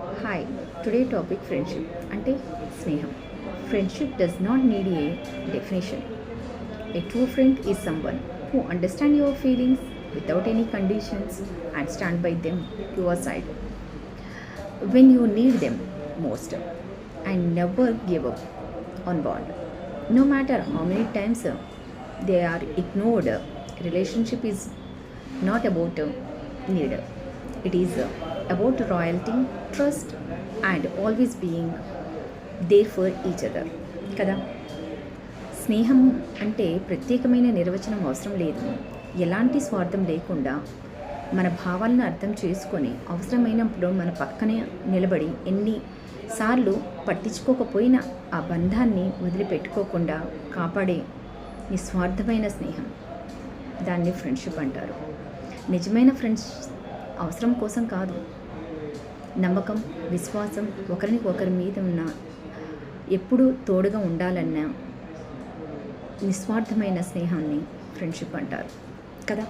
Hi, today topic friendship అంటే స్నేహం. Friendship does not need a definition. A true friend is someone who understands your feelings without any conditions and stand by them your side when you need them most and never give up on bond. No matter how many times they are ignored, relationship is not about need. It is about loyalty, trust, and always being there for each other. కదా, స్నేహం అంటే ప్రత్యేకమైన నిర్వచనం అవసరం లేదు. ఎలాంటి స్వార్థం లేకుండా మన భావాలను అర్థం చేసుకొని అవసరమైనప్పుడు మన పక్కనే నిలబడి ఎన్నిసార్లు పట్టించుకోకపోయినా ఆ బంధాన్ని వదిలిపెట్టుకోకుండా కాపాడే నిస్వార్థమైన స్నేహం, దాన్ని ఫ్రెండ్షిప్ అంటారు. నిజమైన ఫ్రెండ్స్ అవసరం కోసం కాదు, నమ్మకం, విశ్వాసం, ఒకరి మీద ఉన్న ఎప్పుడూ తోడుగా ఉండాలన్న నిస్వార్థమైన స్నేహాన్ని ఫ్రెండ్షిప్ అంటారు కదా.